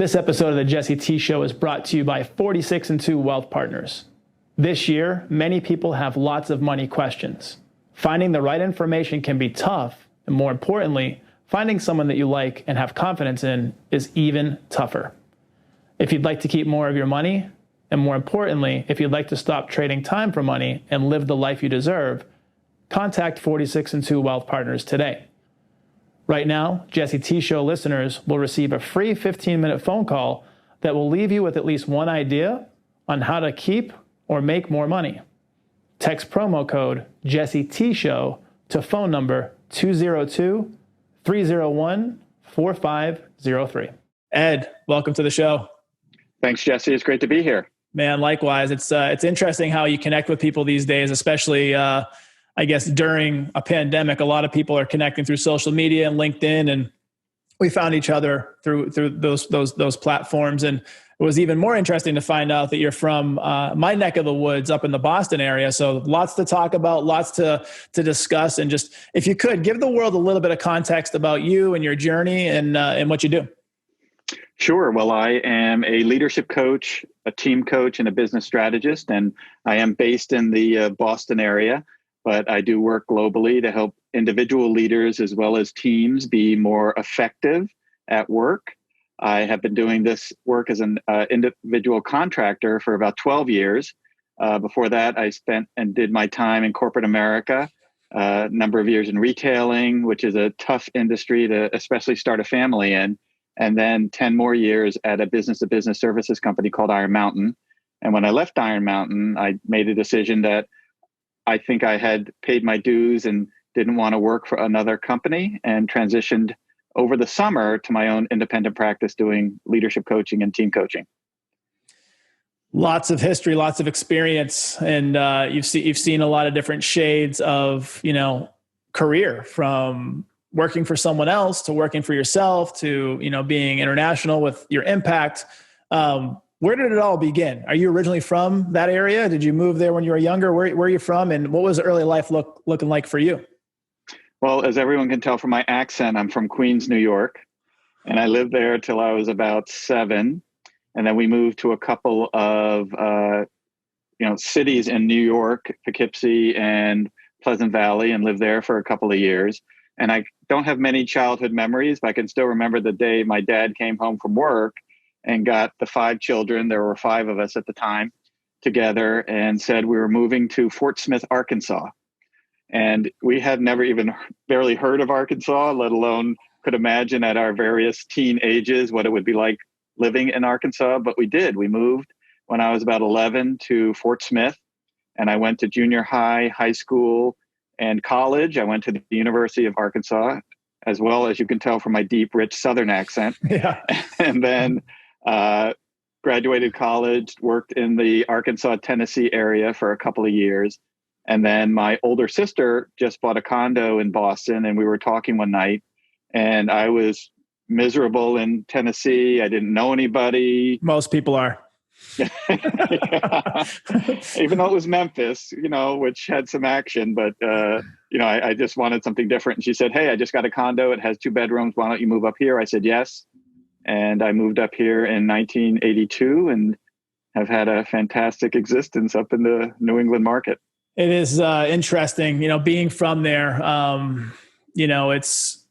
This episode of the Jesse T Show is brought to you by 46 and 2 Wealth Partners. This year, many people have lots of money questions. Finding the right information can be tough, and more importantly, finding someone that you like and have confidence in is even tougher. If you'd like to keep more of your money, and more importantly, if you'd like to stop trading time for money and live the life you deserve, contact 46 and 2 Wealth Partners today. Right now, Jesse T Show listeners will receive a free 15-minute phone call that will leave you with at least one idea on how to keep or make more money. Text promo code Jesse T Show to phone number 202-301-4503. Ed, welcome to the show. Thanks, Jesse. It's great to be here. Man, likewise. It's interesting how you connect with people these days, especially I guess during a pandemic. A lot of people are connecting through social media and LinkedIn, and we found each other through those platforms. And it was even more interesting to find out that you're from my neck of the woods up in the Boston area. So lots to talk about, lots to discuss, and just if you could give the world a little bit of context about you and your journey and what you do. Sure. Well, I am a leadership coach, a team coach, and a business strategist, and I am based in the Boston area. But I do work globally to help individual leaders as well as teams be more effective at work. I have been doing this work as an individual contractor for about 12 years. Before that, I spent and did my time in corporate America, a number of years in retailing, which is a tough industry to especially start a family in, and then 10 more years at a business-to-business services company called Iron Mountain. And when I left Iron Mountain, I made a decision that I think I had paid my dues and didn't want to work for another company, and transitioned over the summer to my own independent practice doing leadership coaching and team coaching. Lots of history, lots of experience, and you've seen a lot of different shades of, career, from working for someone else to working for yourself to, being international with your impact. Where did it all begin? Are you originally from that area? Did you move there when you were younger? Where are you from? And what was early life looking like for you? Well, as everyone can tell from my accent, I'm from Queens, New York. And I lived there till I was about 7. And then we moved to a couple of, cities in New York, Poughkeepsie and Pleasant Valley, and lived there for a couple of years. And I don't have many childhood memories, but I can still remember the day my dad came home from work and got the 5 children, there were 5 of us at the time, together, and said we were moving to Fort Smith, Arkansas. And we had never even barely heard of Arkansas, let alone could imagine at our various teen ages what it would be like living in Arkansas. But we did. We moved when I was about 11 to Fort Smith, and I went to junior high, high school, and college. I went to the University of Arkansas, as well, as you can tell from my deep, rich Southern accent. Yeah. And then graduated college, worked in the Arkansas, Tennessee area for a couple of years. And then my older sister just bought a condo in Boston, and we were talking one night, and I was miserable in Tennessee. I didn't know anybody. Most people are. Yeah. Even though it was Memphis, which had some action, but I just wanted something different. And she said, "Hey, I just got a condo. It has 2 bedrooms. Why don't you move up here?" I said, "Yes." And I moved up here in 1982 and have had a fantastic existence up in the New England market. It is interesting, being from there. It's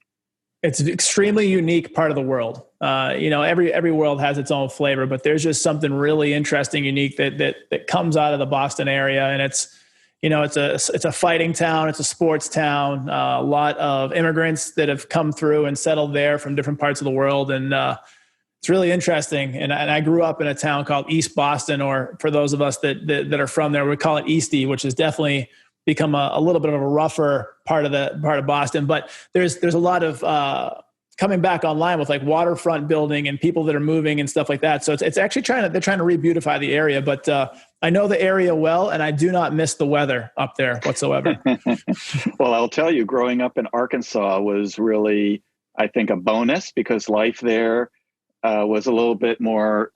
an extremely unique part of the world. Every world has its own flavor, but there's just something really interesting, unique that comes out of the Boston area, and it's a fighting town, it's a sports town, a lot of immigrants that have come through and settled there from different parts of the world, and it's really interesting. And I grew up in a town called East Boston, or for those of us that are from there, we call it Eastie, which has definitely become a little bit of a rougher part of Boston. But there's a lot of coming back online with like waterfront building and people that are moving and stuff like that. So it's actually they're trying to re-beautify the area. But I know the area well, and I do not miss the weather up there whatsoever. Well, I'll tell you, growing up in Arkansas was really, I think, a bonus, because life there was a little bit more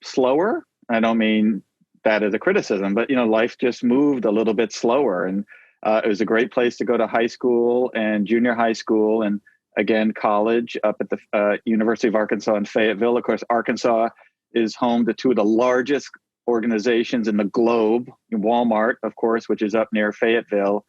slower. I don't mean that as a criticism, but life just moved a little bit slower, and it was a great place to go to high school and junior high school. And again, college up at the University of Arkansas in Fayetteville. Of course, Arkansas is home to two of the largest organizations in the globe, Walmart, of course, which is up near Fayetteville,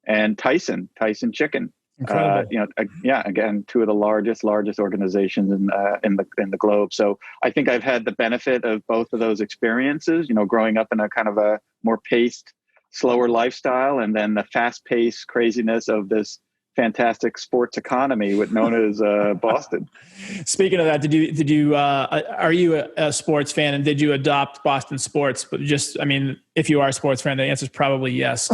and Tyson Chicken. Incredible. Again, two of the largest organizations in the globe. So I think I've had the benefit of both of those experiences, growing up in a kind of a more paced, slower lifestyle, and then the fast-paced craziness of this fantastic sports economy known as Boston. Speaking of that, did you are you a sports fan, and did you adopt Boston sports? But if you are a sports fan, the answer is probably yes.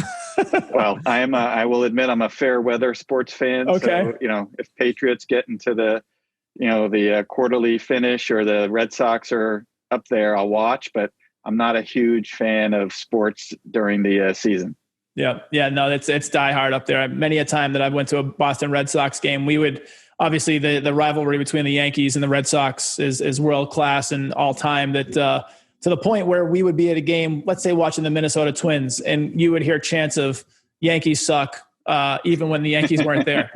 Well, I will admit I'm a fair weather sports fan. Okay. So, if Patriots get into the quarterly finish, or the Red Sox are up there, I'll watch, but I'm not a huge fan of sports during the season. Yeah. No, it's diehard up there. Many a time that I went to a Boston Red Sox game, we would obviously the rivalry between the Yankees and the Red Sox is world class and all time. That to the point where we would be at a game, let's say watching the Minnesota Twins, and you would hear chants of "Yankees suck," even when the Yankees weren't there.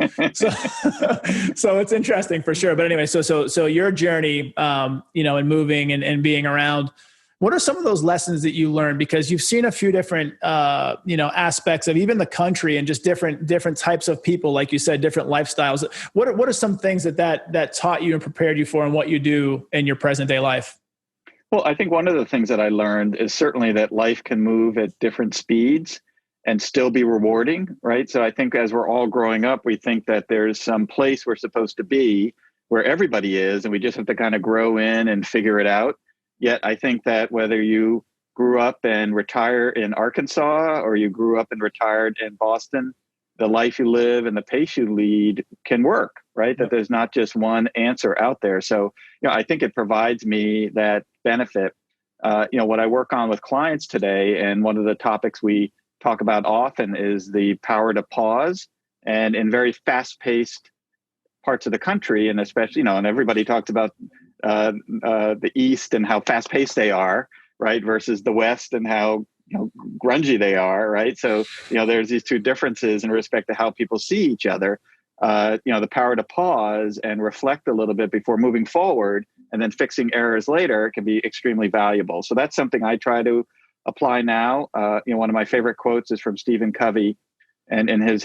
So it's interesting for sure. But anyway, so your journey, in moving and being around. What are some of those lessons that you learned? Because you've seen a few different, aspects of even the country and just different types of people, like you said, different lifestyles. What are some things that taught you and prepared you for, and what you do in your present day life? Well, I think one of the things that I learned is certainly that life can move at different speeds and still be rewarding, right? So I think as we're all growing up, we think that there's some place we're supposed to be where everybody is, and we just have to kind of grow in and figure it out. Yet I think that whether you grew up and retire in Arkansas, or you grew up and retired in Boston, the life you live and the pace you lead can work, right? That there's not just one answer out there. So, I think it provides me that benefit. What I work on with clients today, and one of the topics we talk about often, is the power to pause. And in very fast-paced parts of the country, and especially, and everybody talks about the East and how fast-paced they are, right, versus the West and how grungy they are, right? So there's these two differences in respect to how people see each other. The power to pause and reflect a little bit before moving forward, and then fixing errors later, can be extremely valuable. So that's something I try to apply now. One of my favorite quotes is from Stephen Covey, and in his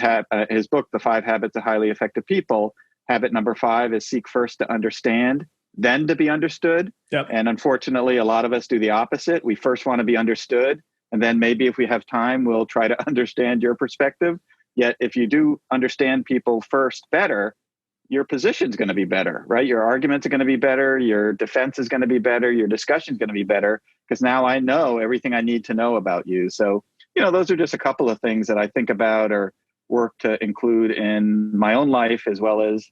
book, The 5 Habits of Highly Effective People. Habit number 5 is seek first to understand, then to be understood. Yep. And unfortunately, a lot of us do the opposite. We first want to be understood, and then maybe if we have time, we'll try to understand your perspective. Yet if you do understand people first better, your position's going to be better, right? Your arguments are going to be better. Your defense is going to be better. Your discussion is going to be better, because now I know everything I need to know about you. So, those are just a couple of things that I think about or work to include in my own life, as well as,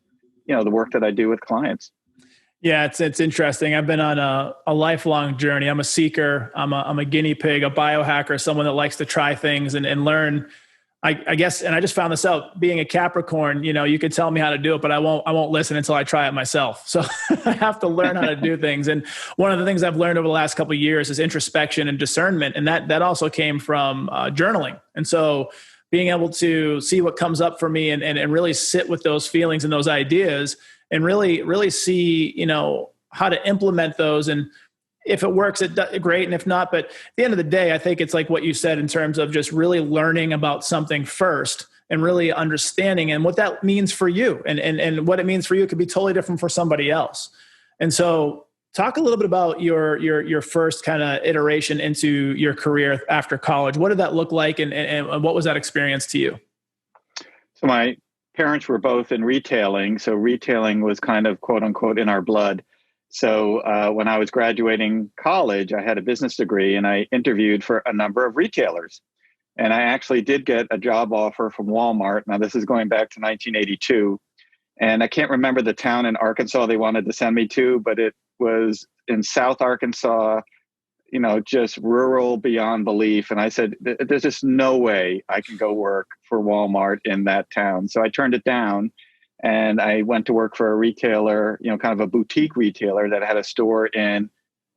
the work that I do with clients. Yeah, it's interesting. I've been on a lifelong journey. I'm a seeker. I'm a guinea pig, a biohacker, someone that likes to try things and learn. I guess, and I just found this out, being a Capricorn, you could tell me how to do it, but I won't listen until I try it myself. So I have to learn how to do things. And one of the things I've learned over the last couple of years is introspection and discernment. And that also came from journaling. And so being able to see what comes up for me and really sit with those feelings and those ideas, and really see, how to implement those. And if it works, great. And if not, but at the end of the day, I think it's like what you said in terms of just really learning about something first and really understanding and what that means for you, and what it means for you could be totally different for somebody else. And so talk a little bit about your first kind of iteration into your career after college. What did that look like? And what was that experience to you? So my parents were both in retailing. So retailing was kind of quote unquote in our blood. So when I was graduating college, I had a business degree, and I interviewed for a number of retailers. And I actually did get a job offer from Walmart. Now, this is going back to 1982. And I can't remember the town in Arkansas they wanted to send me to, but it was in South Arkansas, just rural beyond belief. And I said, there's just no way I can go work for Walmart in that town. So I turned it down, and I went to work for a retailer, kind of a boutique retailer that had a store in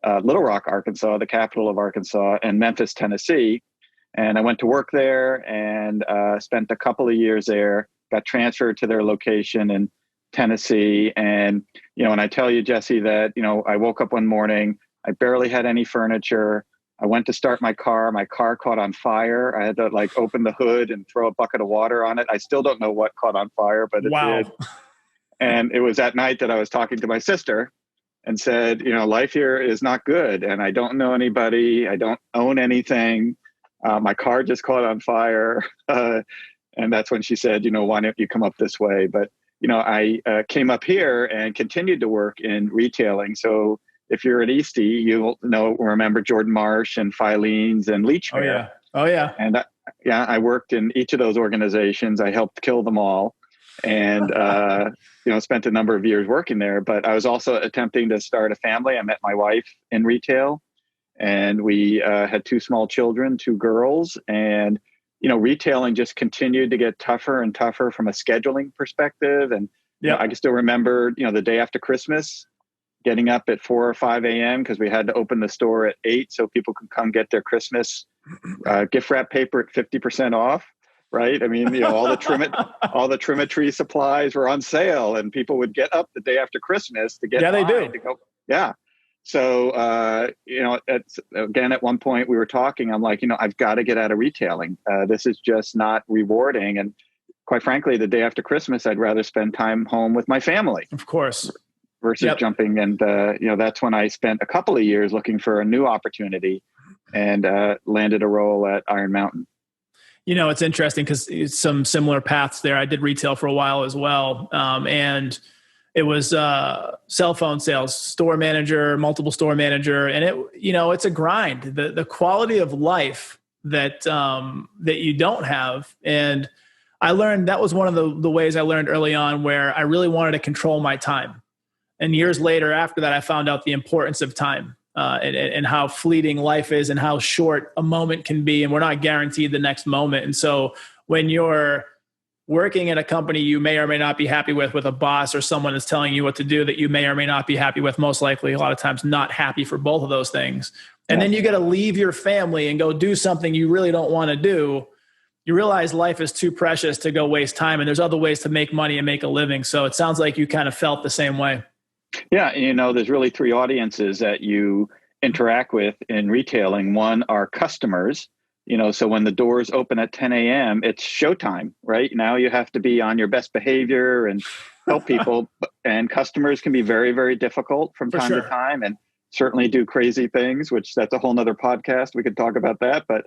Little Rock, Arkansas, the capital of Arkansas, and Memphis, Tennessee. And I went to work there and spent a couple of years there, got transferred to their location in Tennessee. And, and I tell you, Jesse, that, I woke up one morning, I barely had any furniture. I went to start my car caught on fire. I had to open the hood and throw a bucket of water on it. I still don't know what caught on fire, but it did. And it was that night that I was talking to my sister and said, life here is not good. And I don't know anybody. I don't own anything. My car just caught on fire. And that's when she said, why don't you come up this way? But, I came up here and continued to work in retailing. So if you're at Eastie, you'll remember Jordan Marsh and Filene's and Leachmere. Oh, yeah. And I worked in each of those organizations. I helped kill them all. And, spent a number of years working there, but I was also attempting to start a family. I met my wife in retail, and we had 2 small children, 2 girls. And, retailing just continued to get tougher and tougher from a scheduling perspective. And I can still remember, the day after Christmas, getting up at 4 or 5 a.m. because we had to open the store at 8 so people could come get their Christmas gift wrap paper at 50% off. Right. I mean, all the Trimetry supplies were on sale, and people would get up the day after Christmas to get they do. To go. Yeah. So, at one point we were talking, I'm like, I've got to get out of retailing. This is just not rewarding. And quite frankly, the day after Christmas, I'd rather spend time home with my family. Of course. Versus jumping. And, that's when I spent a couple of years looking for a new opportunity and landed a role at Iron Mountain. It's interesting because it's some similar paths there. I did retail for a while as well. And it was cell phone sales, store manager, multiple store manager. And it's a grind. The quality of life that you don't have. And I learned that was one of the ways I learned early on, where I really wanted to control my time. And years later after that, I found out the importance of time. And how fleeting life is and how short a moment can be. And we're not guaranteed the next moment. And so when you're working in a company you may or may not be happy with a boss or someone is telling you what to do that you may or may not be happy with, most likely a lot of times not happy for both of those things. And then you got to leave your family and go do something you really don't want to do. You realize life is too precious to go waste time. And there's other ways to make money and make a living. So it sounds like you kind of felt the same way. Yeah. There's really 3 audiences that you interact with in retailing. One are customers, so when the doors open at 10 a.m., it's showtime, right? Now you have to be on your best behavior and help people. And customers can be very, very difficult from time to time, and certainly do crazy things, which that's a whole nother podcast. We could talk about that. But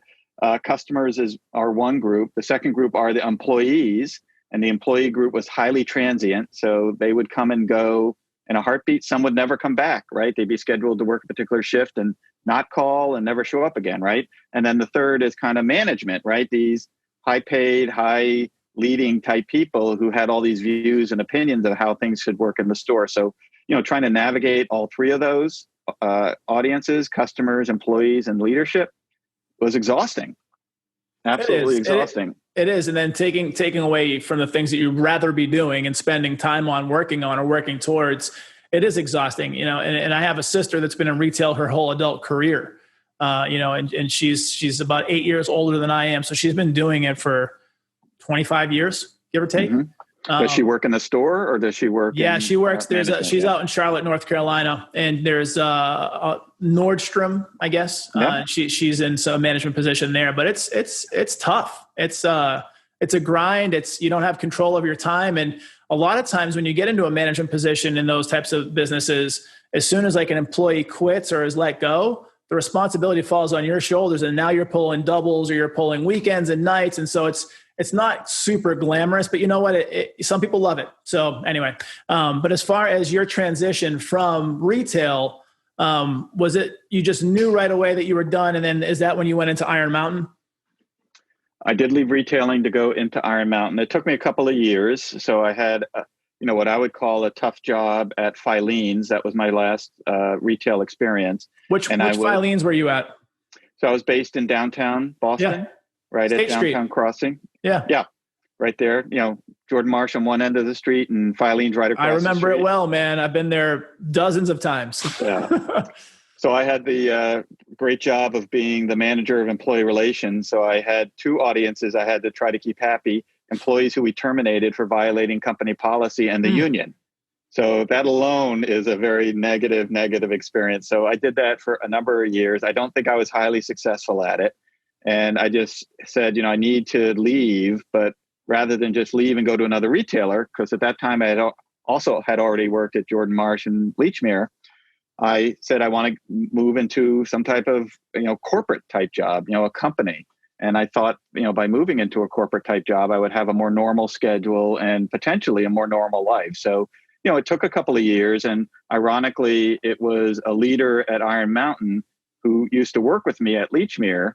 customers are one group. The second group are the employees, and the employee group was highly transient. So they would come and go in a heartbeat. Some would never come back, right? They'd be scheduled to work a particular shift and not call and never show up again, right? And then the third is kind of management, right? These high paid, high leading type people who had all these views and opinions of how things should work in the store. So, trying to navigate all 3 of those audiences, customers, employees, and leadership was exhausting. Absolutely exhausting. It is. And then taking away from the things that you'd rather be doing and spending time on working on or working towards, it is exhausting, and I have a sister that's been in retail her whole adult career, and she's about 8 years older than I am. So she's been doing it for 25 years, give or take. Mm-hmm. Does she work in the store, or does she work? Yeah, she works. She's out in Charlotte, North Carolina, and there's Nordstrom, I guess. She's in some management position there, but it's tough. It's a grind. You don't have control of your time, and a lot of times when you get into a management position in those types of businesses, as soon as an employee quits or is let go, the responsibility falls on your shoulders, and now you're pulling doubles or you're pulling weekends and nights, and so it's not super glamorous, but you know what? Some people love it. So anyway, but as far as your transition from retail, was it you just knew right away that you were done, and then is that when you went into Iron Mountain? I did leave retailing to go into Iron Mountain. It took me a couple of years. So I had, what I would call a tough job at Filene's. That was my last retail experience. Which Filene's were you at? So I was based in downtown Boston, right State at Downtown Street. Crossing. Yeah. Right there. Jordan Marsh on one end of the street and Filene's right across the street. I remember it well, man. I've been there dozens of times. Yeah. So I had the great job of being the manager of employee relations. So I had 2 audiences I had to try to keep happy. employees who we terminated for violating company policy and the union. So that alone is a very negative experience. So I did that for a number of years. I don't think I was highly successful at it. And I just said, I need to leave, but rather than just leave and go to another retailer, because at that time I had also already worked at Jordan Marsh and Bleachmere, I said I want to move into some type of corporate type job, a company. And I thought, by moving into a corporate type job, I would have a more normal schedule and potentially a more normal life. So, it took a couple of years. And ironically, it was a leader at Iron Mountain who used to work with me at Bleachmere,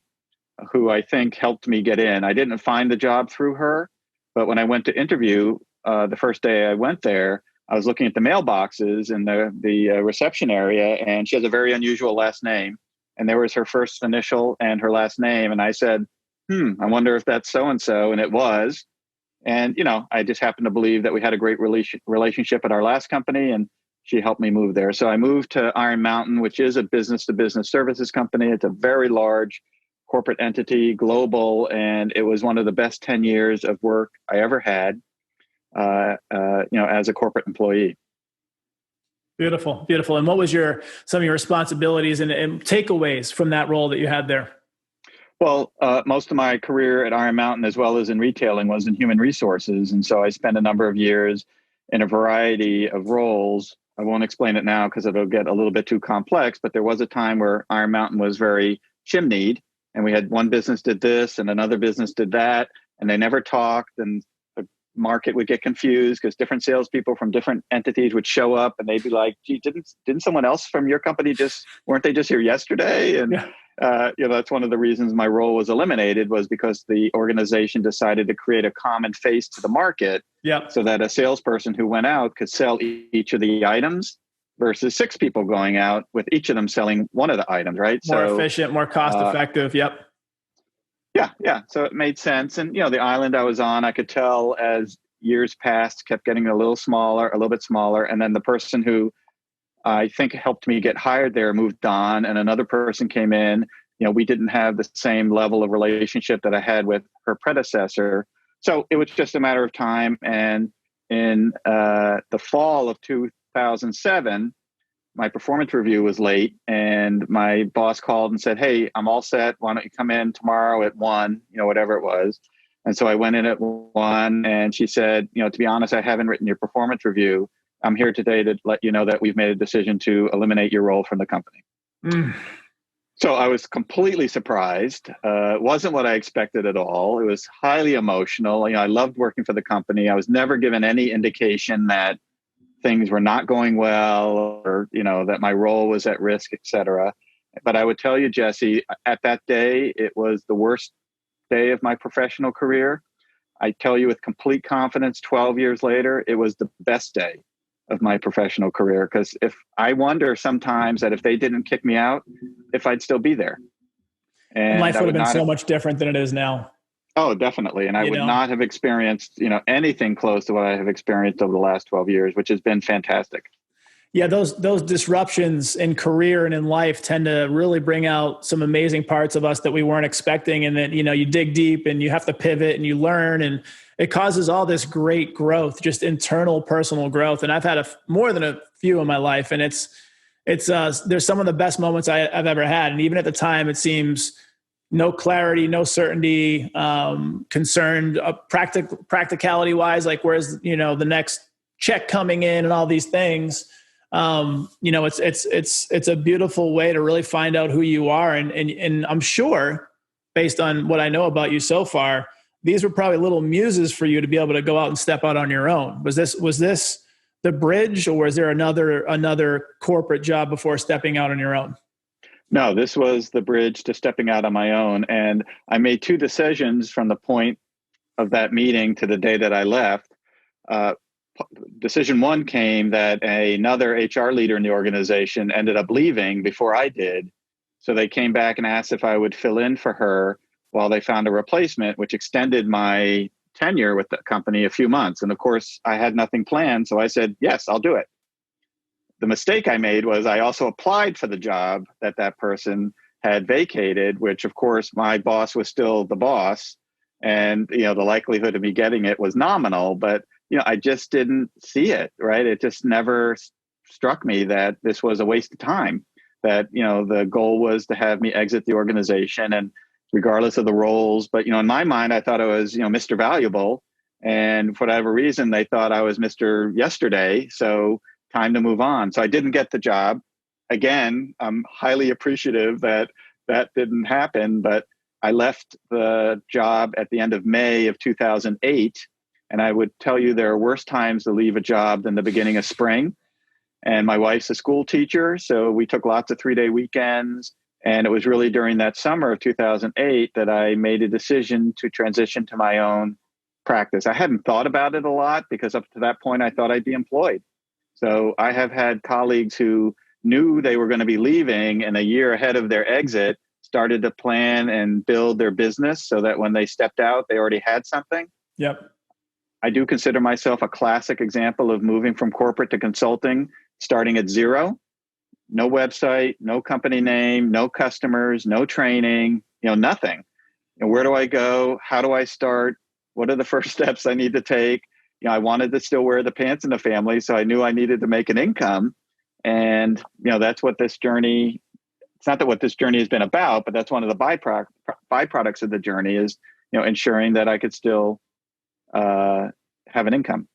who I think helped me get in. I didn't find the job through her, but when I went to interview the first day I went there, I was looking at the mailboxes in the reception area, and she has a very unusual last name. And there was her first initial and her last name. And I said, I wonder if that's so-and-so. And it was. And, I just happened to believe that we had a great relationship at our last company, and she helped me move there. So I moved to Iron Mountain, which is a business-to-business services company. It's a very large corporate entity, global, and it was one of the best 10 years of work I ever had, as a corporate employee. Beautiful, beautiful. And what was some of your responsibilities and takeaways from that role that you had there? Well, most of my career at Iron Mountain, as well as in retailing, was in human resources. And so I spent a number of years in a variety of roles. I won't explain it now because it'll get a little bit too complex, but there was a time where Iron Mountain was very chimneyed, and we had one business did this and another business did that, and they never talked, and the market would get confused because different salespeople from different entities would show up, and they'd be like, gee, didn't someone else from your company weren't they just here yesterday? And that's one of the reasons my role was eliminated, was because the organization decided to create a common face to the market, so that a salesperson who went out could sell each of the items versus 6 people going out with each of them selling one of the items, right? More efficient, more cost effective. Yep. Yeah. So it made sense. And, the island I was on, I could tell as years passed, kept getting a little bit smaller. And then the person who I think helped me get hired there moved on, and another person came in. We didn't have the same level of relationship that I had with her predecessor. So it was just a matter of time. And in the fall of 2007, my performance review was late, and my boss called and said, hey, I'm all set. Why don't you come in tomorrow at 1, whatever it was. And so I went in at 1, and she said, to be honest, I haven't written your performance review. I'm here today to let you know that we've made a decision to eliminate your role from the company. So I was completely surprised. It wasn't what I expected at all. It was highly emotional. I loved working for the company. I was never given any indication that things were not going well, or, that my role was at risk, et cetera. But I would tell you, Jesse, at that day, it was the worst day of my professional career. I tell you with complete confidence, 12 years later, it was the best day of my professional career. Because I wonder sometimes that if they didn't kick me out, if I'd still be there. And life would have been so much different than it is now. Oh, definitely. And I would not have experienced, anything close to what I have experienced over the last 12 years, which has been fantastic. Yeah, those disruptions in career and in life tend to really bring out some amazing parts of us that we weren't expecting. And that, you dig deep and you have to pivot and you learn, and it causes all this great growth, just internal personal growth. And I've had more than a few in my life, and it's there's some of the best moments I've ever had. And even at the time, it seems no clarity, no certainty, concerned, practicality wise, like where's, the next check coming in and all these things. It's a beautiful way to really find out who you are. And I'm sure, based on what I know about you so far, these were probably little muses for you to be able to go out and step out on your own. Was this the bridge, or was there another corporate job before stepping out on your own? No, this was the bridge to stepping out on my own. And I made 2 decisions from the point of that meeting to the day that I left. Decision 1 came that another HR leader in the organization ended up leaving before I did. So they came back and asked if I would fill in for her while they found a replacement, which extended my tenure with the company a few months. And of course, I had nothing planned. So I said, yes, I'll do it. The mistake I made was I also applied for the job that person had vacated, which of course my boss was still the boss. And, the likelihood of me getting it was nominal, but, I just didn't see it, right? It just never struck me that this was a waste of time, that, the goal was to have me exit the organization, and regardless of the roles. But, in my mind, I thought I was, Mr. Valuable. And for whatever reason, they thought I was Mr. Yesterday. So time to move on. So I didn't get the job. Again, I'm highly appreciative that that didn't happen, but I left the job at the end of May of 2008. And I would tell you there are worse times to leave a job than the beginning of spring. And my wife's a school teacher, so we took lots of 3-day weekends. And it was really during that summer of 2008 that I made a decision to transition to my own practice. I hadn't thought about it a lot because up to that point, I thought I'd be employed. So I have had colleagues who knew they were going to be leaving, and a year ahead of their exit started to plan and build their business so that when they stepped out, they already had something. Yep. I do consider myself a classic example of moving from corporate to consulting, starting at zero. No website, no company name, no customers, no training, nothing. Where do I go? How do I start? What are the first steps I need to take? I wanted to still wear the pants in the family, so I knew I needed to make an income. And, that's what this journey, it's not that what this journey has been about, but that's one of the byproducts of the journey is, ensuring that I could still have an income.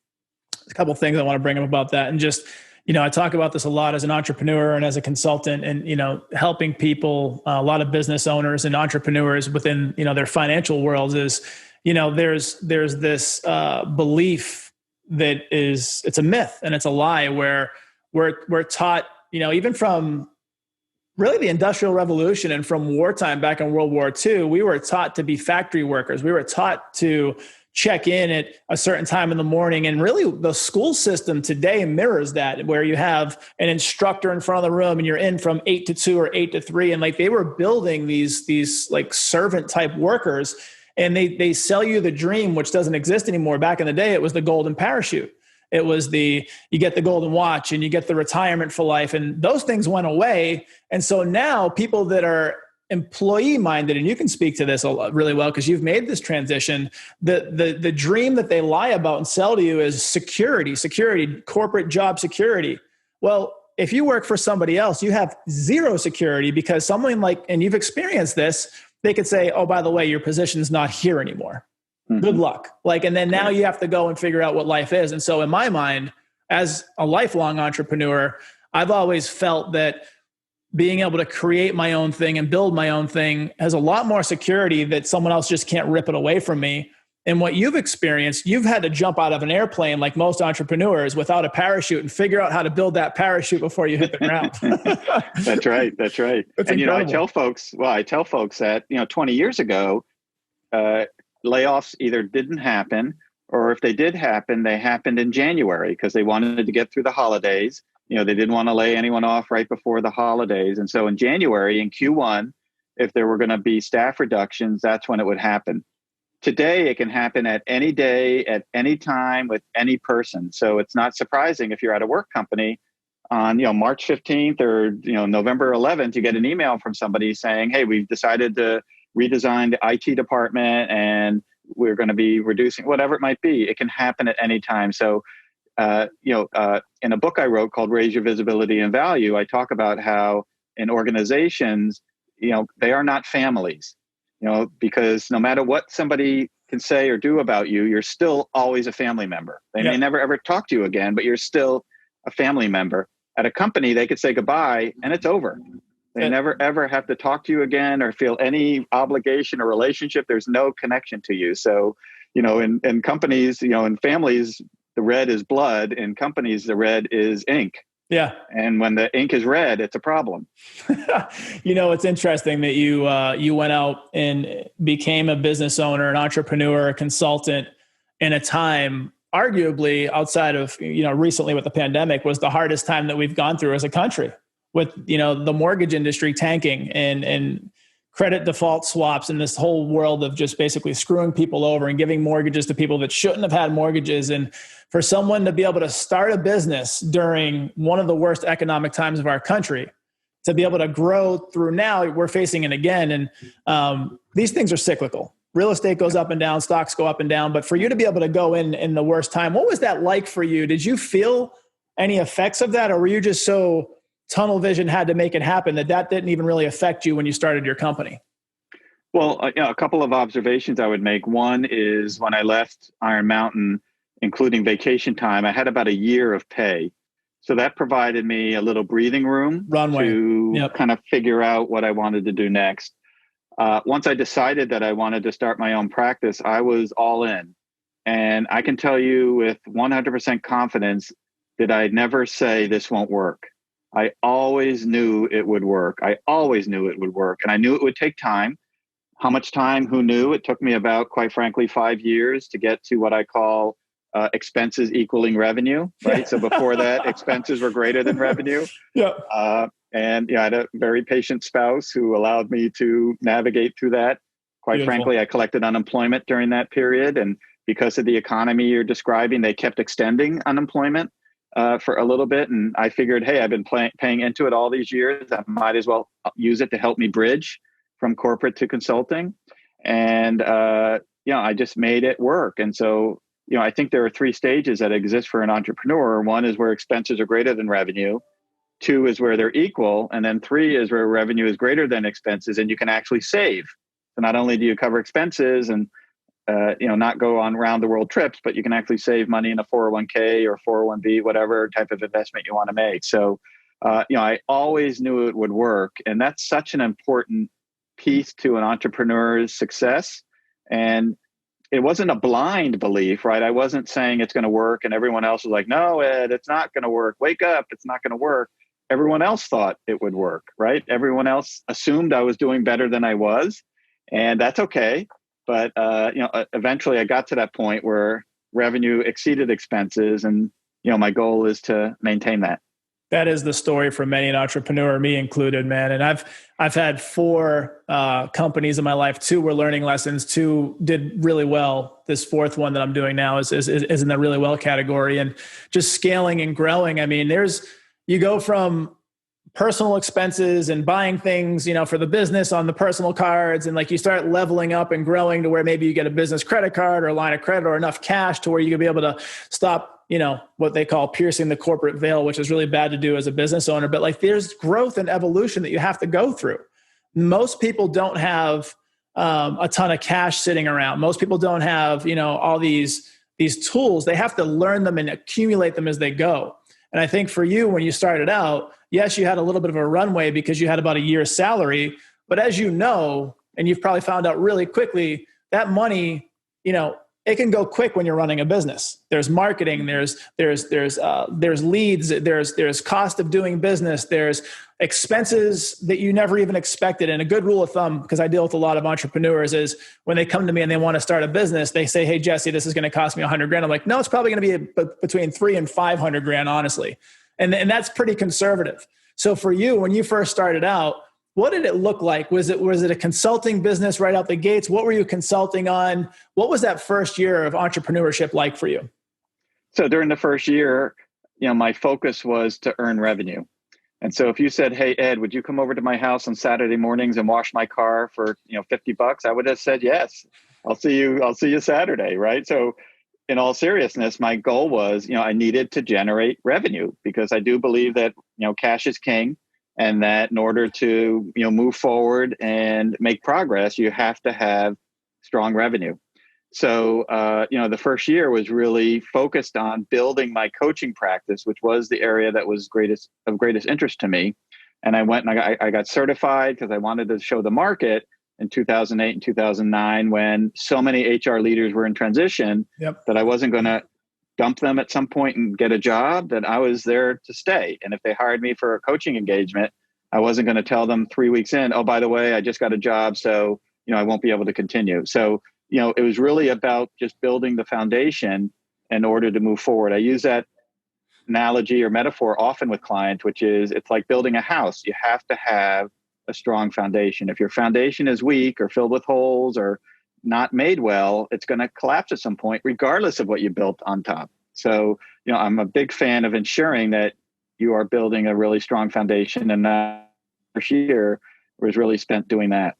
A couple of things I want to bring up about that. And just, I talk about this a lot as an entrepreneur and as a consultant, and, helping people, a lot of business owners and entrepreneurs within, their financial worlds is, there's this belief that it's a myth and it's a lie where we're taught, even from really the Industrial Revolution and from wartime back in World War II, we were taught to be factory workers. We were taught to check in at a certain time in the morning. And really the school system today mirrors that, where you have an instructor in front of the room and you're in from 8 to 2 or 8 to 3. And they were building these like servant type workers, and they sell you the dream, which doesn't exist anymore. Back in the day, it was the golden parachute. It was you get the golden watch and you get the retirement for life, and those things went away. And so now people that are employee minded, and you can speak to this really well because you've made this transition, the dream that they lie about and sell to you is security, corporate job security. Well, if you work for somebody else, you have zero security, because someone and you've experienced this, they could say, oh, by the way, your position's not here anymore. Mm-hmm. Good luck. And then now you have to go and figure out what life is. And so in my mind, as a lifelong entrepreneur, I've always felt that being able to create my own thing and build my own thing has a lot more security, that someone else just can't rip it away from me. And what you've experienced, you've had to jump out of an airplane like most entrepreneurs without a parachute and figure out how to build that parachute before you hit the ground. That's right. That's right. That's and, incredible. I tell folks that, 20 years ago, layoffs either didn't happen, or if they did happen, they happened in January because they wanted to get through the holidays. They didn't want to lay anyone off right before the holidays. And so in January, in Q1, if there were going to be staff reductions, that's when it would happen. Today, it can happen at any day, at any time, with any person. So it's not surprising if you're at a work company on, March 15th or, November 11th, you get an email from somebody saying, hey, we've decided to redesign the IT department and we're going to be reducing, whatever it might be. It can happen at any time. So, in a book I wrote called Raise Your Visibility and Value, I talk about how in organizations, they are not families, because no matter what somebody can say or do about you, you're still always a family member. They may never ever talk to you again, but you're still a family member. At a company, they could say goodbye and it's over. They never ever have to talk to you again or feel any obligation or relationship. There's no connection to you. So, in companies, in families, the red is blood. In companies, the red is ink. Yeah. And when the ink is red, it's a problem. It's interesting that you went out and became a business owner, an entrepreneur, a consultant in a time, arguably outside of, recently with the pandemic, was the hardest time that we've gone through as a country, with, the mortgage industry tanking and credit default swaps and this whole world of just basically screwing people over and giving mortgages to people that shouldn't have had mortgages. And for someone to be able to start a business during one of the worst economic times of our country, to be able to grow through, now we're facing it again. And these things are cyclical, real estate goes up and down, stocks go up and down. But for you to be able to go in the worst time, what was that like for you? Did you feel any effects of that? Or were you just so tunnel vision had to make it happen that didn't even really affect you when you started your company? Well, a couple of observations I would make. One is when I left Iron Mountain, including vacation time, I had about a year of pay. So that provided me a little breathing room to kind of figure out what I wanted to do next. Once I decided that I wanted to start my own practice, I was all in. And I can tell you with 100% confidence that I'd never say this won't work. I always knew it would work. And I knew it would take time. How much time? Who knew? It took me about, quite frankly, 5 years to get to what I call expenses equaling revenue, right? So before that, expenses were greater than revenue. And I had a very patient spouse who allowed me to navigate through that. Quite frankly, I collected unemployment during that period. And because of the economy you're describing, they kept extending unemployment for a little bit. And I figured, hey, I've been paying into it all these years. I might as well use it to help me bridge from corporate to consulting. And, I just made it work. And so, I think there are 3 stages that exist for an entrepreneur. 1 is where expenses are greater than revenue. 2 is where they're equal. And then 3 is where revenue is greater than expenses and you can actually save. So not only do you cover expenses and, not go on round the world trips, but you can actually save money in a 401k or 401b, whatever type of investment you want to make. So, I always knew it would work. And that's such an important piece to an entrepreneur's success. And it wasn't a blind belief, right? I wasn't saying it's going to work and everyone else was like, no, Ed, it's not going to work. Wake up. It's not going to work. Everyone else thought it would work, right? Everyone else assumed I was doing better than I was. And that's okay. But, eventually I got to that point where revenue exceeded expenses. And, my goal is to maintain that. That is the story for many an entrepreneur, me included, man. And I've had 4 companies in my life. 2 were learning lessons. 2 did really well. This 4th one that I'm doing now is in the really well category. And just scaling and growing. I mean, you go from personal expenses and buying things, for the business on the personal cards. And like you start leveling up and growing to where maybe you get a business credit card or a line of credit or enough cash to where you can be able to stop, what they call piercing the corporate veil, which is really bad to do as a business owner. But like there's growth and evolution that you have to go through. Most people don't have a ton of cash sitting around. Most people don't have, all these tools. They have to learn them and accumulate them as they go. And I think for you, when you started out, yes, you had a little bit of a runway because you had about a year's salary. But as you know, and you've probably found out really quickly, that money, it can go quick when you're running a business. There's marketing, there's leads, there's cost of doing business, there's expenses that you never even expected. And a good rule of thumb, because I deal with a lot of entrepreneurs, is when they come to me and they want to start a business, they say, "Hey, Jesse, this is going to cost me $100,000." I'm like, "No, it's probably going to be between $300,000 and $500,000, honestly." And that's pretty conservative. So for you, when you first started out, what did it look like? Was it a consulting business right out the gates? What were you consulting on? What was that first year of entrepreneurship like for you? So during the first year, my focus was to earn revenue. And so if you said, "Hey, Ed, would you come over to my house on Saturday mornings and wash my car for, $50?" I would have said, "Yes, I'll see you Saturday." Right. So in all seriousness, my goal was, I needed to generate revenue because I do believe that, cash is king. And that in order to, move forward and make progress, you have to have strong revenue. So, the first year was really focused on building my coaching practice, which was the area that was of greatest interest to me. And I went and I got certified because I wanted to show the market in 2008 and 2009 when so many HR leaders were in transition that I wasn't going to dump them at some point and get a job, that I was there to stay. And if they hired me for a coaching engagement, I wasn't going to tell them 3 weeks in, "Oh, by the way, I just got a job, so, I won't be able to continue." So, it was really about just building the foundation in order to move forward. I use that analogy or metaphor often with clients, which is it's like building a house. You have to have a strong foundation. If your foundation is weak or filled with holes or not made well, it's going to collapse at some point, regardless of what you built on top. So, I'm a big fan of ensuring that you are building a really strong foundation. And that first year was really spent doing that.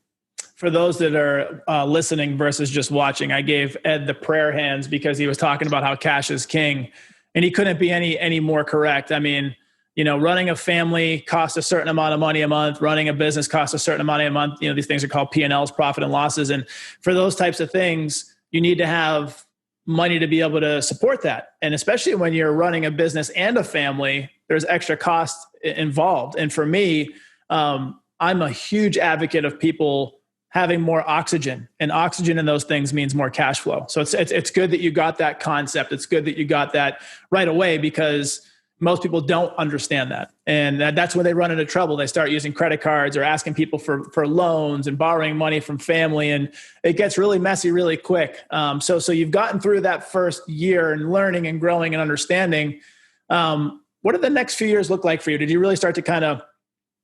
For those that are listening versus just watching, I gave Ed the prayer hands because he was talking about how cash is king, and he couldn't be any more correct. I mean, running a family costs a certain amount of money a month. Running a business costs a certain amount a month. These things are called P&Ls, profit and losses. And for those types of things, you need to have money to be able to support that. And especially when you're running a business and a family, there's extra costs involved. And for me, I'm a huge advocate of people having more oxygen, and oxygen in those things means more cash flow. So it's good that you got that concept. It's good that you got that right away, because most people don't understand that. And that's when they run into trouble. They start using credit cards or asking people for loans and borrowing money from family. And it gets really messy really quick. So you've gotten through that first year and learning and growing and understanding. What did the next few years look like for you? Did you really start to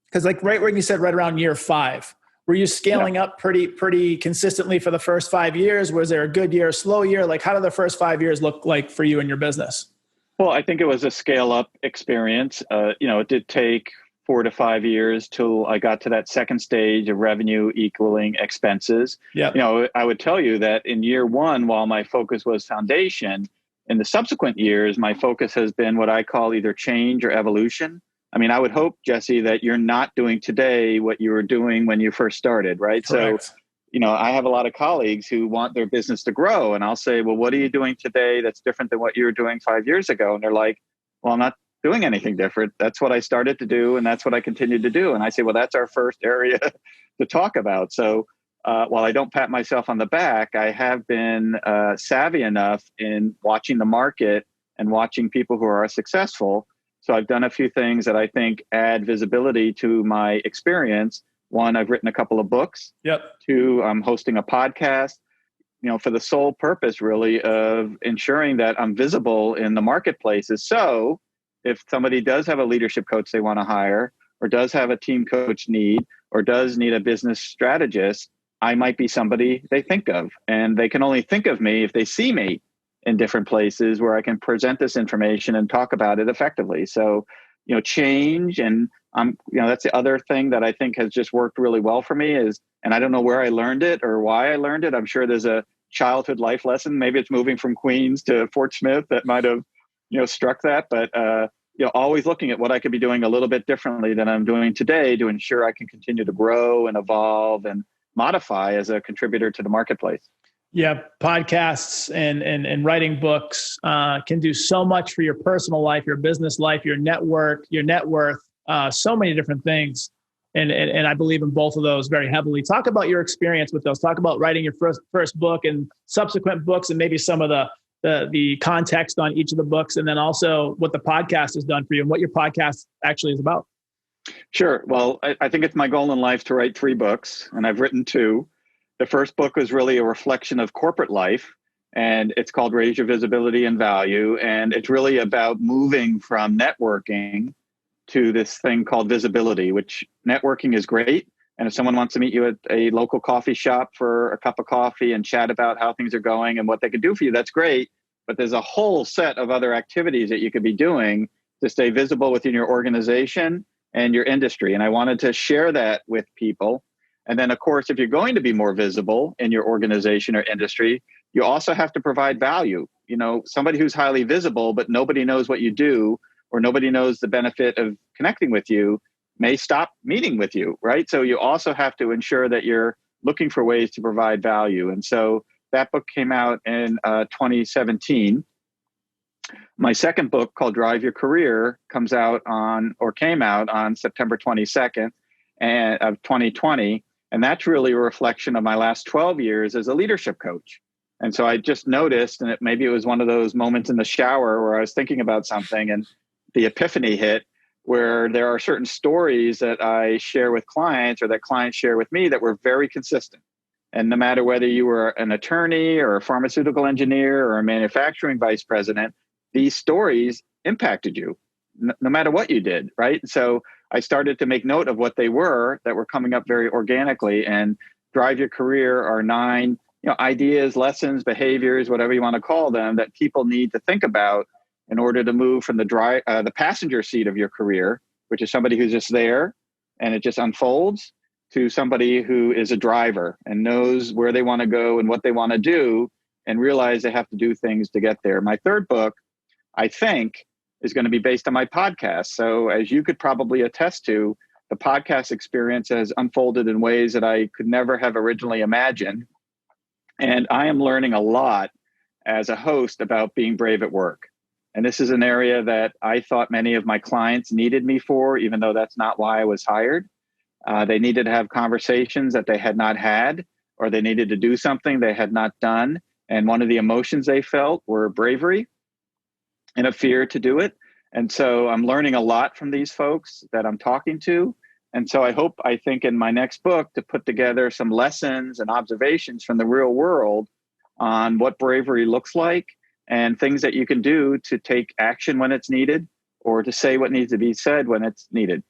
because right when you said right around year 5, were you scaling up pretty consistently for the first 5 years? Was there a good year, a slow year? Like, how did the first 5 years look like for you and your business? Well, I think it was a scale-up experience. It did take 4 to 5 years till I got to that second stage of revenue equaling expenses. Yeah. I would tell you that in year 1, while my focus was foundation, in the subsequent years, my focus has been what I call either change or evolution. I mean, I would hope, Jesse, that you're not doing today what you were doing when you first started, right? Correct. So, I have a lot of colleagues who want their business to grow, and I'll say, well, what are you doing today that's different than what you were doing 5 years ago? And they're like, well, I'm not doing anything different. That's what I started to do, and that's what I continue to do. And I say, well, that's our first area to talk about. So while I don't pat myself on the back, I have been savvy enough in watching the market and watching people who are successful. So I've done a few things that I think add visibility to my experience. 1, I've written a couple of books. Yep. 2, I'm hosting a podcast, for the sole purpose really of ensuring that I'm visible in the marketplaces. So if somebody does have a leadership coach they want to hire, or does have a team coach need, or does need a business strategist, I might be somebody they think of. And they can only think of me if they see me in different places where I can present this information and talk about it effectively. So, change, and that's the other thing that I think has just worked really well for me is, and I don't know where I learned it or why I learned it. I'm sure there's a childhood life lesson. Maybe it's moving from Queens to Fort Smith that might have, struck that. But, always looking at what I could be doing a little bit differently than I'm doing today to ensure I can continue to grow and evolve and modify as a contributor to the marketplace. Yeah, podcasts and writing books can do so much for your personal life, your business life, your network, your net worth, so many different things. And I believe in both of those very heavily. Talk about your experience with those. Talk about writing your first book and subsequent books, and maybe some of the context on each of the books, and then also what the podcast has done for you and what your podcast actually is about. Sure. Well, I think it's my goal in life to write 3 books, and I've written 2. The first book was really a reflection of corporate life, and it's called Raise Your Visibility and Value. And it's really about moving from networking to this thing called visibility, which networking is great. And if someone wants to meet you at a local coffee shop for a cup of coffee and chat about how things are going and what they can do for you, that's great. But there's a whole set of other activities that you could be doing to stay visible within your organization and your industry. And I wanted to share that with people. And then, of course, if you're going to be more visible in your organization or industry, you also have to provide value. Somebody who's highly visible, but nobody knows what you do, or nobody knows the benefit of connecting with you, may stop meeting with you, right? So you also have to ensure that you're looking for ways to provide value. And so that book came out in 2017. My second book, called Drive Your Career, came out on September 22nd of 2020. And that's really a reflection of my last 12 years as a leadership coach. And so I just noticed, and maybe it was one of those moments in the shower where I was thinking about something and the epiphany hit, where there are certain stories that I share with clients or that clients share with me that were very consistent. And no matter whether you were an attorney or a pharmaceutical engineer or a manufacturing vice president, these stories impacted you, no matter what you did, right? So I started to make note of what they were that were coming up very organically. And Drive Your Career are 9, ideas, lessons, behaviors, whatever you want to call them, that people need to think about in order to move from the passenger seat of your career, which is somebody who's just there and it just unfolds, to somebody who is a driver and knows where they want to go and what they want to do and realize they have to do things to get there. My third book, I think, is going to be based on my podcast. So as you could probably attest to, the podcast experience has unfolded in ways that I could never have originally imagined. And I am learning a lot as a host about being brave at work. And this is an area that I thought many of my clients needed me for, even though that's not why I was hired. They needed to have conversations that they had not had, or they needed to do something they had not done. And one of the emotions they felt were bravery and a fear to do it. And so I'm learning a lot from these folks that I'm talking to. And so I think in my next book to put together some lessons and observations from the real world on what bravery looks like and things that you can do to take action when it's needed or to say what needs to be said when it's needed.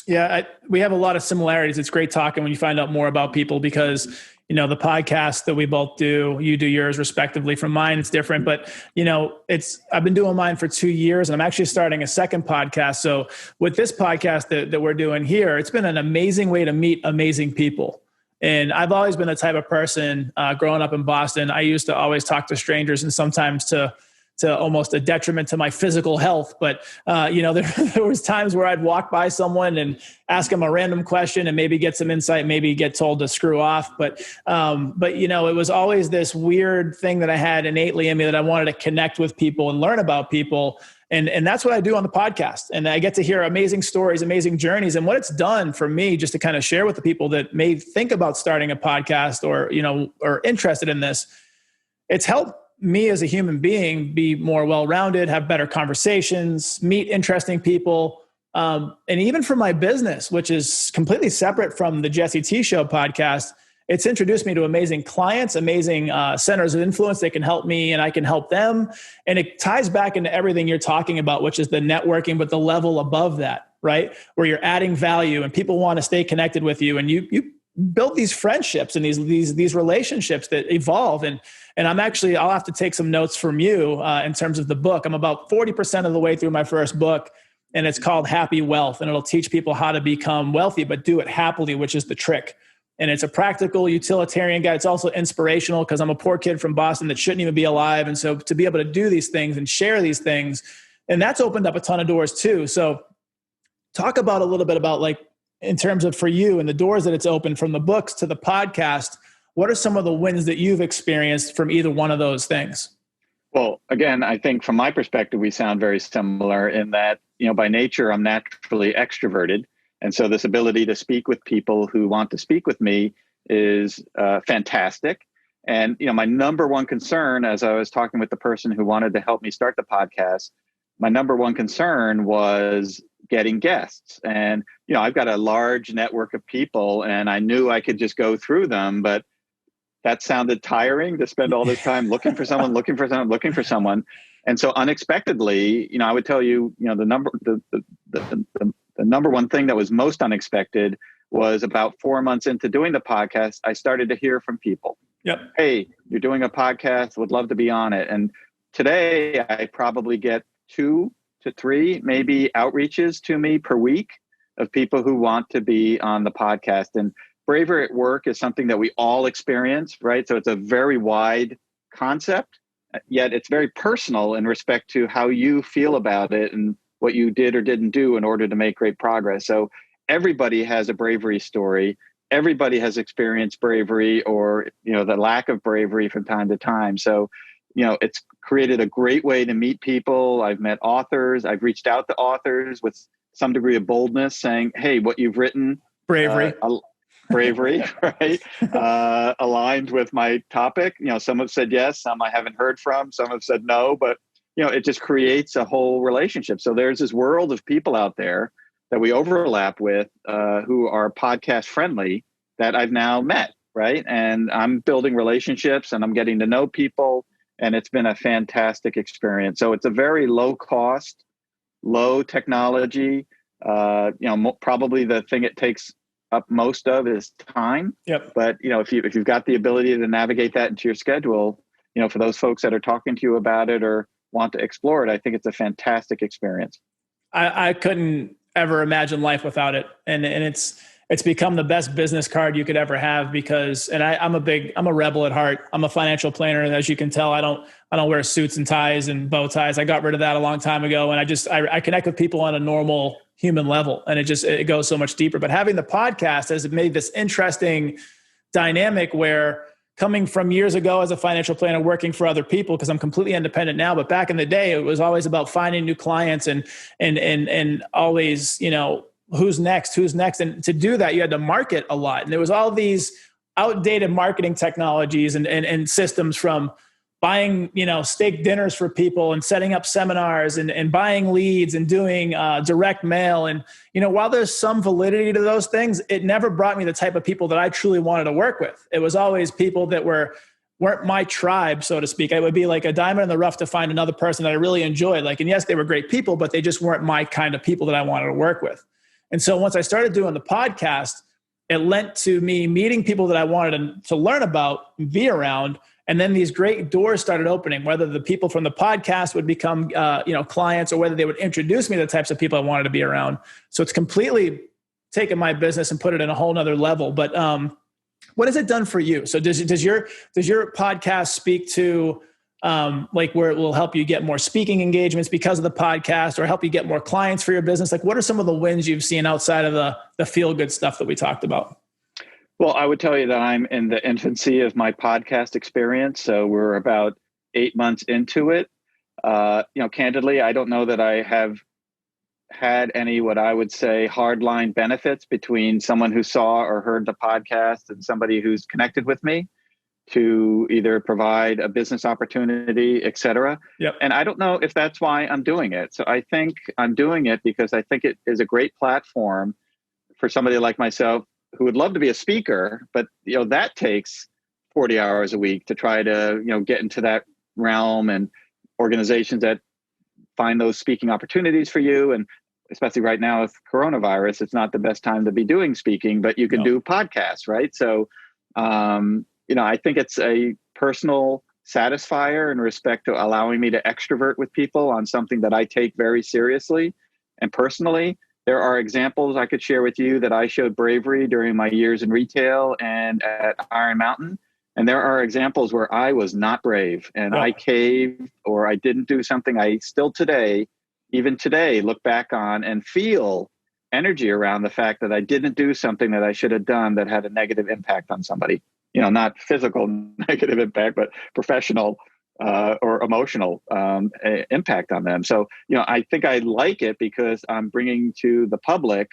Yeah, we have a lot of similarities. It's great talking when you find out more about people because, the podcast that we both do, you do yours respectively from mine, it's different, but I've been doing mine for 2 years and I'm actually starting a second podcast. So with this podcast that we're doing here, it's been an amazing way to meet amazing people. And I've always been the type of person growing up in Boston. I used to always talk to strangers and sometimes to almost a detriment to my physical health. But, there was times where I'd walk by someone and ask them a random question and maybe get some insight, maybe get told to screw off. But it was always this weird thing that I had innately in me that I wanted to connect with people and learn about people. And that's what I do on the podcast. And I get to hear amazing stories, amazing journeys. And what it's done for me, just to kind of share with the people that may think about starting a podcast or, are interested in this, it's helped me as a human being be more well-rounded, have better conversations, meet interesting people. And even for my business, which is completely separate from the Jesse T Show podcast, it's introduced me to amazing clients, amazing centers of influence that can help me and I can help them. And it ties back into everything you're talking about, which is the networking, but the level above that, right? Where you're adding value and people want to stay connected with you. And you build these friendships and these relationships that evolve. And I'll have to take some notes from you in terms of the book. I'm about 40% of the way through my first book, and it's called Happy Wealth. And it'll teach people how to become wealthy, but do it happily, which is the trick. And it's a practical utilitarian guide. It's also inspirational because I'm a poor kid from Boston that shouldn't even be alive. And so to be able to do these things and share these things, and that's opened up a ton of doors too. So talk about a little bit about in terms of for you and the doors that it's opened from the books to the podcast, what are some of the wins that you've experienced from either one of those things? Well, again, I think from my perspective, we sound very similar in that, by nature, I'm naturally extroverted. And so this ability to speak with people who want to speak with me is fantastic. And, my number one concern, as I was talking with the person who wanted to help me start the podcast, my number one concern was getting guests. And, I've got a large network of people and I knew I could just go through them, but that sounded tiring to spend all this time looking for someone. And so unexpectedly, I would tell you, the number one thing that was most unexpected was about 4 months into doing the podcast, I started to hear from people. Yep. Hey, you're doing a podcast, would love to be on it. And today I probably get 2 to 3 maybe outreaches to me per week of people who want to be on the podcast. And bravery at work is something that we all experience, right? So it's a very wide concept, yet it's very personal in respect to how you feel about it and what you did or didn't do in order to make great progress. So everybody has a bravery story. Everybody has experienced bravery or, the lack of bravery from time to time. So, it's created a great way to meet people. I've met authors. I've reached out to authors with some degree of boldness saying, hey, what you've written. Bravery, right? Aligned with my topic. Some have said yes, some I haven't heard from, some have said no, but it just creates a whole relationship. So there's this world of people out there that we overlap with who are podcast friendly that I've now met, right? And I'm building relationships and I'm getting to know people, and it's been a fantastic experience. So it's a very low cost, low technology. Probably the thing it takes up most of is time. Yep. But if you've got the ability to navigate that into your schedule, for those folks that are talking to you about it or want to explore it, I think it's a fantastic experience. I couldn't ever imagine life without it. And it's it's become the best business card you could ever have because, and I'm a rebel at heart. I'm a financial planner. And as you can tell, I don't wear suits and ties and bow ties. I got rid of that a long time ago. And I connect with people on a normal human level, and it goes so much deeper. But having the podcast has made this interesting dynamic where, coming from years ago as a financial planner working for other people, because I'm completely independent now, but back in the day, it was always about finding new clients and always, who's next. And to do that, you had to market a lot. And there was all these outdated marketing technologies and systems, from buying, steak dinners for people and setting up seminars and buying leads and doing direct mail. And, while there's some validity to those things, it never brought me the type of people that I truly wanted to work with. It was always people that weren't my tribe, so to speak. It would be like a diamond in the rough to find another person that I really enjoyed. And yes, they were great people, but they just weren't my kind of people that I wanted to work with. And so once I started doing the podcast, it lent to me meeting people that I wanted to learn about and be around. And then these great doors started opening, whether the people from the podcast would become, clients, or whether they would introduce me to the types of people I wanted to be around. So it's completely taken my business and put it in a whole nother level. But what has it done for you? So does your podcast speak to where it will help you get more speaking engagements because of the podcast, or help you get more clients for your business? What are some of the wins you've seen outside of the feel good stuff that we talked about? Well, I would tell you that I'm in the infancy of my podcast experience. So we're about 8 months into it. Candidly, I don't know that I have had any, what I would say, hardline benefits between someone who saw or heard the podcast and somebody who's connected with me to either provide a business opportunity, et cetera. Yep. And I don't know if that's why I'm doing it. So I think I'm doing it because I think it is a great platform for somebody like myself who would love to be a speaker, but that takes 40 hours a week to try to get into that realm, and organizations that find those speaking opportunities for you. And especially right now with coronavirus, it's not the best time to be doing speaking, but you can do podcasts, right? So, I think it's a personal satisfier in respect to allowing me to extrovert with people on something that I take very seriously and personally. There are examples I could share with you that I showed bravery during my years in retail and at Iron Mountain. And there are examples where I was not brave and I caved, or I didn't do something I still even today, look back on and feel energy around the fact that I didn't do something that I should have done that had a negative impact on somebody. Not physical negative impact, but professional or emotional impact on them. So, I think I like it because I'm bringing to the public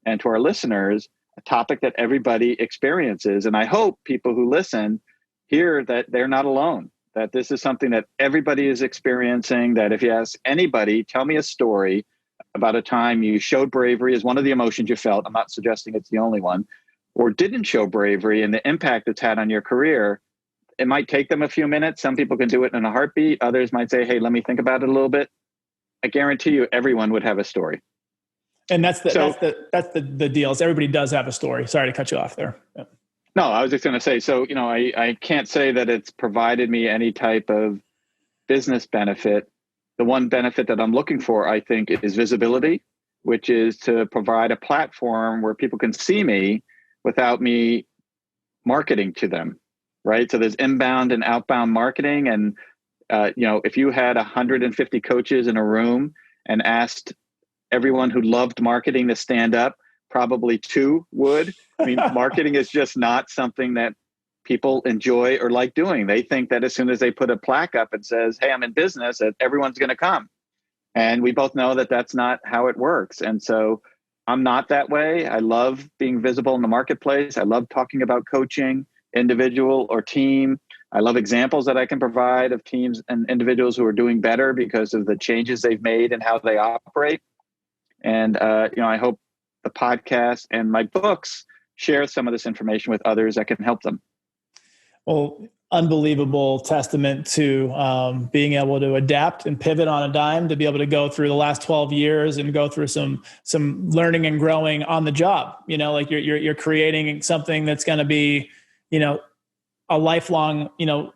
and to our listeners a topic that everybody experiences. And I hope people who listen hear that they're not alone, that this is something that everybody is experiencing, that if you ask anybody, tell me a story about a time you showed bravery as one of the emotions you felt. I'm not suggesting it's the only one, or didn't show bravery and the impact it's had on your career. It might take them a few minutes. Some people can do it in a heartbeat. Others might say, hey, let me think about it a little bit. I guarantee you everyone would have a story. And that's the deal. Is everybody does have a story. Sorry to cut you off there. Yeah. No, I was just going to say, so, I can't say that it's provided me any type of business benefit. The one benefit that I'm looking for, I think, is visibility, which is to provide a platform where people can see me without me marketing to them. Right. So there's inbound and outbound marketing. And, if you had 150 coaches in a room and asked everyone who loved marketing to stand up, probably 2 would. I mean, marketing is just not something that people enjoy or like doing. They think that as soon as they put a plaque up and says, hey, I'm in business, that everyone's going to come. And we both know that that's not how it works. And so I'm not that way. I love being visible in the marketplace. I love talking about coaching, individual or team. I love examples that I can provide of teams and individuals who are doing better because of the changes they've made and how they operate. And, I hope the podcast and my books share some of this information with others that can help them. Well, unbelievable testament to being able to adapt and pivot on a dime, to be able to go through the last 12 years and go through some learning and growing on the job. You're creating something that's going to be, a lifelong,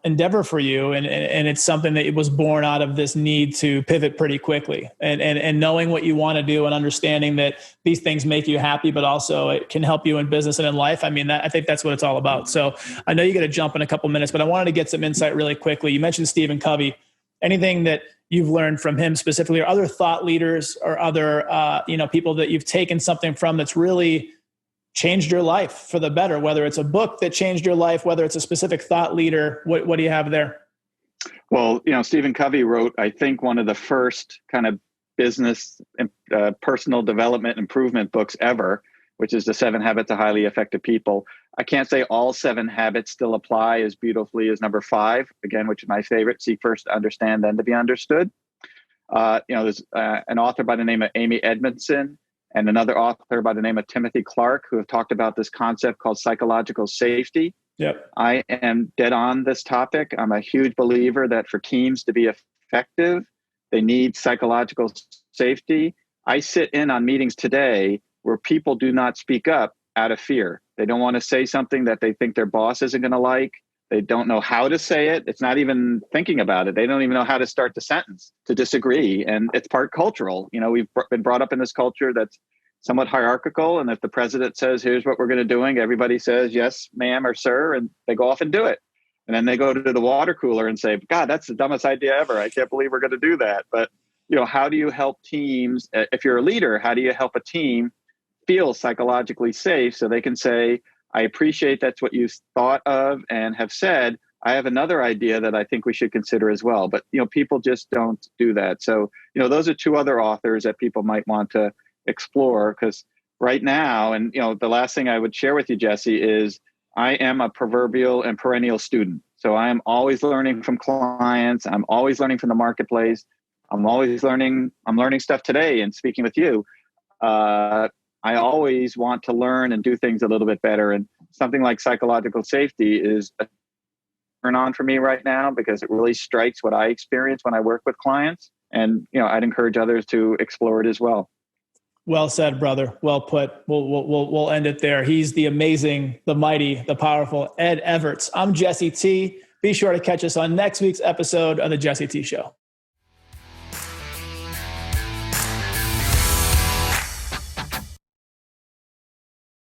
endeavor for you. And it's something that was born out of this need to pivot pretty quickly and knowing what you want to do and understanding that these things make you happy, but also it can help you in business and in life. I mean, I think that's what it's all about. So I know you got to jump in a couple minutes, but I wanted to get some insight really quickly. You mentioned Stephen Covey. Anything that you've learned from him specifically, or other thought leaders or other, people that you've taken something from that's really changed your life for the better, whether it's a book that changed your life, whether it's a specific thought leader, what do you have there? Well, Stephen Covey wrote, I think, one of the first kind of business and personal development improvement books ever, which is The 7 Habits of Highly Effective People. I can't say all 7 habits still apply as beautifully as number 5, again, which is my favorite: seek first to understand, then to be understood. There's an author by the name of Amy Edmondson and another author by the name of Timothy Clark, who have talked about this concept called psychological safety. Yep. I am dead on this topic. I'm a huge believer that for teams to be effective, they need psychological safety. I sit in on meetings today where people do not speak up out of fear. They don't want to say something that they think their boss isn't going to like. They don't know how to say it. It's not even thinking about it. They don't even know how to start the sentence to disagree. And it's part cultural. We've been brought up in this culture that's somewhat hierarchical. And if the president says, here's what we're going to do, everybody says, yes, ma'am, or sir, and they go off and do it. And then they go to the water cooler and say, God, that's the dumbest idea ever. I can't believe we're going to do that. But, how do you help teams? If you're a leader, how do you help a team feel psychologically safe so they can say, I appreciate that's what you thought of and have said. I have another idea that I think we should consider as well. But, people just don't do that. So, those are 2 other authors that people might want to explore, because right now, and, the last thing I would share with you, Jesse, is I am a proverbial and perennial student. So I am always learning from clients. I'm always learning from the marketplace. I'm always learning. I'm learning stuff today and speaking with you. I always want to learn and do things a little bit better. And something like psychological safety is a turn on for me right now, because it really strikes what I experience when I work with clients. And, I'd encourage others to explore it as well. Well said, brother. Well put. We'll end it there. He's the amazing, the mighty, the powerful Ed Evarts. I'm Jesse T. Be sure to catch us on next week's episode of The Jesse T Show.